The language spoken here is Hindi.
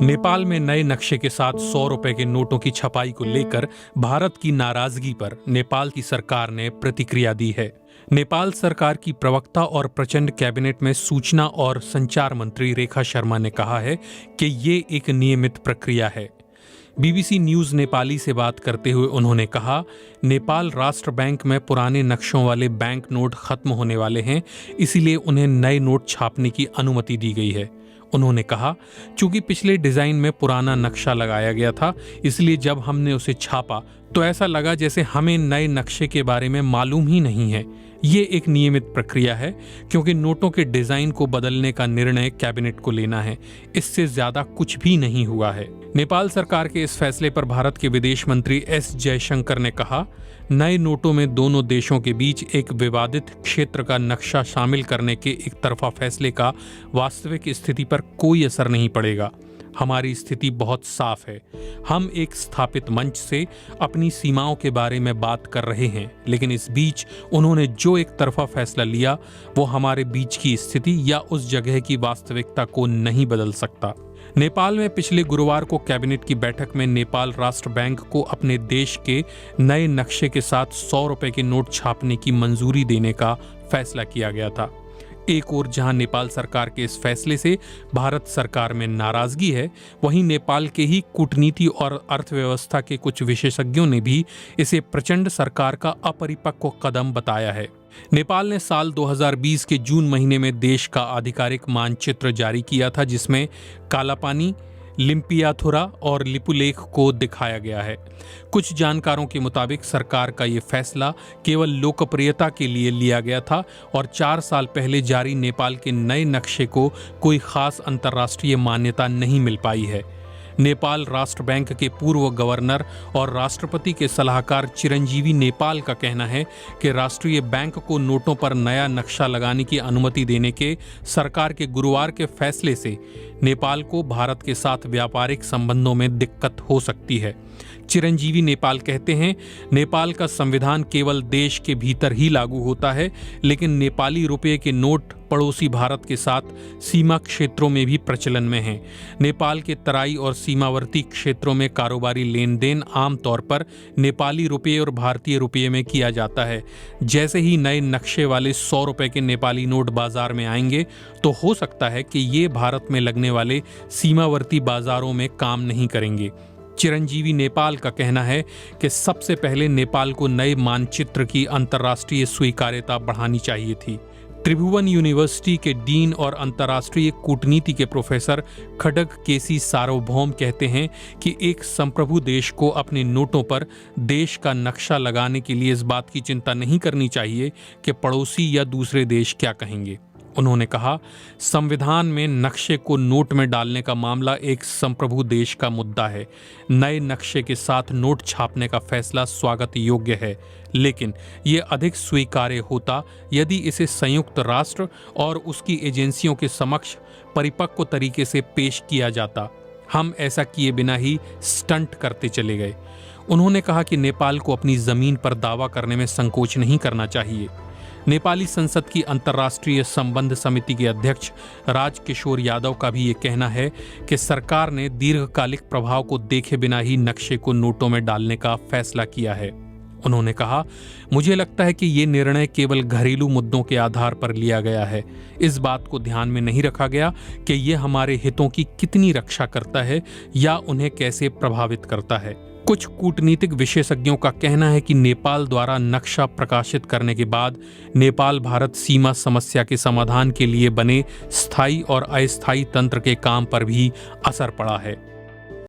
नेपाल में नए नक्शे के साथ 100 रुपए के नोटों की छपाई को लेकर भारत की नाराजगी पर नेपाल की सरकार ने प्रतिक्रिया दी है। नेपाल सरकार की प्रवक्ता और प्रचंड कैबिनेट में सूचना और संचार मंत्री रेखा शर्मा ने कहा है कि ये एक नियमित प्रक्रिया है। बीबीसी न्यूज नेपाली से बात करते हुए उन्होंने कहा, नेपाल राष्ट्र बैंक में पुराने नक्शों वाले बैंक नोट खत्म होने वाले हैं, इसीलिए उन्हें नए नोट छापने की अनुमति दी गई है। उन्होंने कहा, चूंकि पिछले डिजाइन में पुराना नक्शा लगाया गया था, इसलिए जब हमने उसे छापा तो ऐसा लगा जैसे हमें नए नक्शे के बारे में मालूम ही नहीं है। ये एक नियमित प्रक्रिया है क्योंकि नोटों के डिजाइन को बदलने का निर्णय कैबिनेट को लेना है। इससे ज्यादा कुछ भी नहीं हुआ है। नेपाल सरकार के इस फैसले पर भारत के विदेश मंत्री एस जयशंकर ने कहा, नए नोटों में दोनों देशों के बीच एक विवादित क्षेत्र का नक्शा शामिल करने के एक तरफा फैसले का वास्तविक स्थिति पर कोई असर नहीं पड़ेगा। हमारी स्थिति बहुत साफ है। हम एक स्थापित मंच से अपनी सीमाओं के बारे में बात कर रहे हैं, लेकिन इस बीच उन्होंने जो एक तरफा फैसला लिया वो हमारे बीच की स्थिति या उस जगह की वास्तविकता को नहीं बदल सकता। नेपाल में पिछले गुरुवार को कैबिनेट की बैठक में नेपाल राष्ट्र बैंक को अपने देश के नए नक्शे के साथ 100 रुपए के नोट छापने की मंजूरी देने का फैसला किया गया था। एक ओर जहां नेपाल सरकार के इस फैसले से भारत सरकार में नाराजगी है, वहीं नेपाल के ही कूटनीति और अर्थव्यवस्था के कुछ विशेषज्ञों ने भी इसे प्रचंड सरकार का अपरिपक्व कदम बताया है। नेपाल ने साल 2020 के जून महीने में देश का आधिकारिक मानचित्र जारी किया था, जिसमें कालापानी, लिम्पियाथुरा और लिपुलेख को दिखाया गया है। कुछ जानकारों के मुताबिक सरकार का ये फैसला केवल लोकप्रियता के लिए लिया गया था और 4 साल पहले जारी नेपाल के नए नक्शे को कोई खास अंतर्राष्ट्रीय मान्यता नहीं मिल पाई है। नेपाल राष्ट्र बैंक के पूर्व गवर्नर और राष्ट्रपति के सलाहकार चिरंजीवी नेपाल का कहना है कि राष्ट्रीय बैंक को नोटों पर नया नक्शा लगाने की अनुमति देने के सरकार के गुरुवार के फैसले से नेपाल को भारत के साथ व्यापारिक संबंधों में दिक्कत हो सकती है। चिरंजीवी नेपाल कहते हैं, नेपाल का संविधान केवल देश के भीतर ही लागू होता है, लेकिन नेपाली रुपये के नोट पड़ोसी भारत के साथ सीमा क्षेत्रों में भी प्रचलन में हैं। नेपाल के तराई और सीमावर्ती क्षेत्रों में कारोबारी लेन देन आमतौर पर नेपाली रुपये और भारतीय रुपये में किया जाता है। जैसे ही नए नक्शे वाले 100 रुपये के नेपाली नोट बाजार में आएंगे तो हो सकता है कि ये भारत में लगने वाले सीमावर्ती बाजारों में काम नहीं करेंगे। चिरंजीवी नेपाल का कहना है कि सबसे पहले नेपाल को नए मानचित्र की अंतर्राष्ट्रीय स्वीकार्यता बढ़ानी चाहिए थी। त्रिभुवन यूनिवर्सिटी के डीन और अंतर्राष्ट्रीय कूटनीति के प्रोफेसर खड्ग केसी सार्वभौम कहते हैं कि एक संप्रभु देश को अपने नोटों पर देश का नक्शा लगाने के लिए इस बात की चिंता नहीं करनी चाहिए कि पड़ोसी या दूसरे देश क्या कहेंगे। उन्होंने कहा, संविधान में नक्शे को नोट में डालने का मामला एक संप्रभु देश का मुद्दा है। नए नक्शे के साथ नोट छापने का फैसला स्वागत योग्य है, लेकिन ये अधिक स्वीकार्य होता यदि इसे संयुक्त राष्ट्र और उसकी एजेंसियों के समक्ष परिपक्व तरीके से पेश किया जाता। हम ऐसा किए बिना ही स्टंट करते चले गए। उन्होंने कहा कि नेपाल को अपनी जमीन पर दावा करने में संकोच नहीं करना चाहिए। नेपाली संसद की अंतर्राष्ट्रीय संबंध समिति के अध्यक्ष राजकिशोर यादव का भी ये कहना है कि सरकार ने दीर्घकालिक प्रभाव को देखे बिना ही नक्शे को नोटों में डालने का फैसला किया है। उन्होंने कहा, मुझे लगता है कि ये निर्णय केवल घरेलू मुद्दों के आधार पर लिया गया है। इस बात को ध्यान में नहीं रखा गया कि ये हमारे हितों की कितनी रक्षा करता है या उन्हें कैसे प्रभावित करता है। कुछ कूटनीतिक विशेषज्ञों का कहना है कि नेपाल द्वारा नक्शा प्रकाशित करने के बाद नेपाल भारत सीमा समस्या के समाधान के लिए बने स्थायी और अस्थायी तंत्र के काम पर भी असर पड़ा है।